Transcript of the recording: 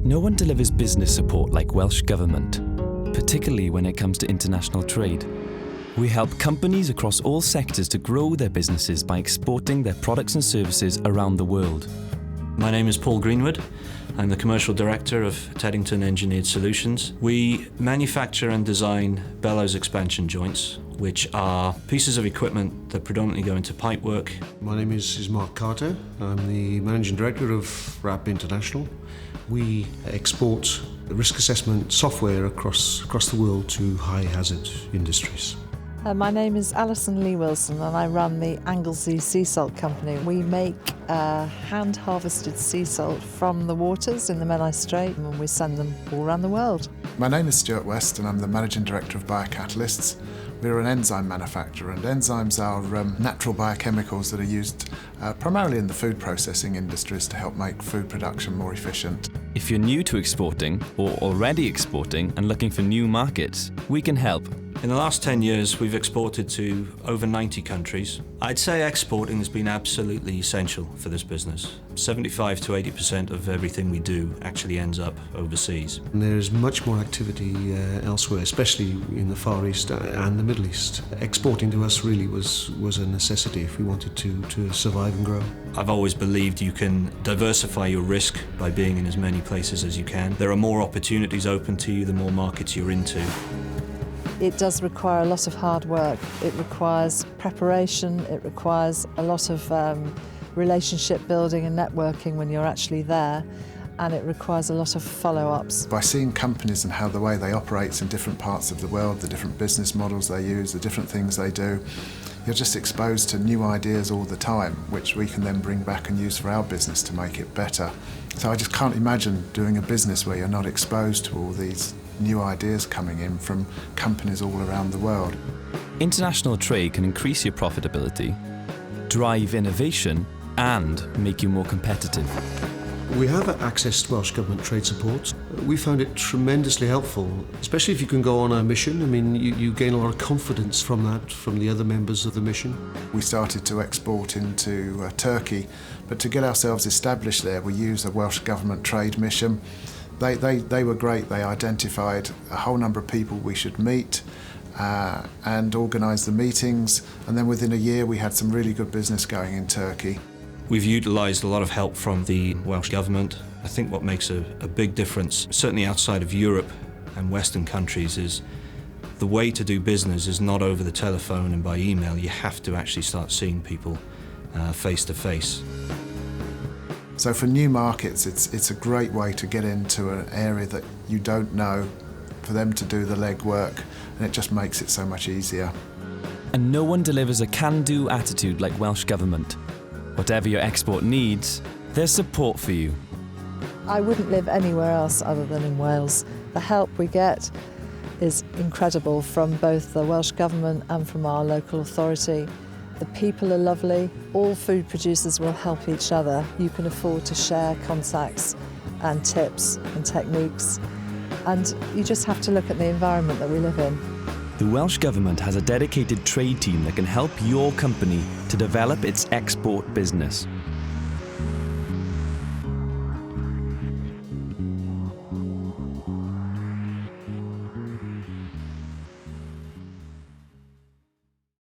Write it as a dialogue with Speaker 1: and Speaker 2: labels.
Speaker 1: No one delivers business support like Welsh Government, particularly when it comes to international trade. We help companies across all sectors to grow their businesses by exporting their products and services around the world.
Speaker 2: My name is Paul Greenwood. I'm the Commercial Director of Teddington Engineered Solutions. We manufacture and design bellows expansion joints, which are pieces of equipment that predominantly go into pipework.
Speaker 3: My name is Mark Carter. I'm the Managing Director of RAP International. We export risk assessment software across the world to high hazard industries.
Speaker 4: My name is Alison Lee Wilson and I run the Anglesey Sea Salt Company. We make hand-harvested sea salt from the waters in the Menai Strait and we send them all around the world.
Speaker 5: My name is Stuart West and I'm the Managing Director of Biocatalysts. We're an enzyme manufacturer, and enzymes are natural biochemicals that are used primarily in the food processing industries to help make food production more efficient.
Speaker 1: If you're new to exporting or already exporting and looking for new markets, we can help.
Speaker 2: In the last 10 years, we've exported to over 90 countries. I'd say exporting has been absolutely essential for this business. 75 to 80% of everything we do actually ends up overseas.
Speaker 3: And there's much more activity elsewhere, especially in the Far East and the Middle East. Exporting to us really was a necessity if we wanted to survive and grow.
Speaker 2: I've always believed you can diversify your risk by being in as many places as you can. There are more opportunities open to you the more markets you're into.
Speaker 4: It does require a lot of hard work. It requires preparation, it requires a lot of relationship building and networking when you're actually there, and it requires a lot of follow-ups.
Speaker 5: By seeing companies and how the way they operate in different parts of the world, the different business models they use, the different things they do, you're just exposed to new ideas all the time, which we can then bring back and use for our business to make it better. So I just can't imagine doing a business where you're not exposed to all these new ideas coming in from companies all around the world.
Speaker 1: International trade can increase your profitability, drive innovation, and make you more competitive.
Speaker 3: We have access to Welsh Government trade support. We found it tremendously helpful, especially if you can go on a mission. I mean, you gain a lot of confidence from that, from the other members of the mission.
Speaker 5: We started to export into Turkey, but to get ourselves established there, we used a Welsh Government trade mission. They were great. They identified a whole number of people we should meet and organise the meetings, and then within a year we had some really good business going in Turkey.
Speaker 2: We've utilised a lot of help from the Welsh Government. I think what makes a big difference, certainly outside of Europe and Western countries, is the way to do business is not over the telephone and by email. You have to actually start seeing people face to face.
Speaker 5: So for new markets, it's a great way to get into an area that you don't know, for them to do the legwork, and it just makes it so much easier.
Speaker 1: And no one delivers a can-do attitude like Welsh Government. Whatever your export needs, there's support for you.
Speaker 4: I wouldn't live anywhere else other than in Wales. The help we get is incredible from both the Welsh Government and from our local authority. The people are lovely. All food producers will help each other. You can afford to share contacts and tips and techniques. And you just have to look at the environment that we live in.
Speaker 1: The Welsh Government has a dedicated trade team that can help your company to develop its export business.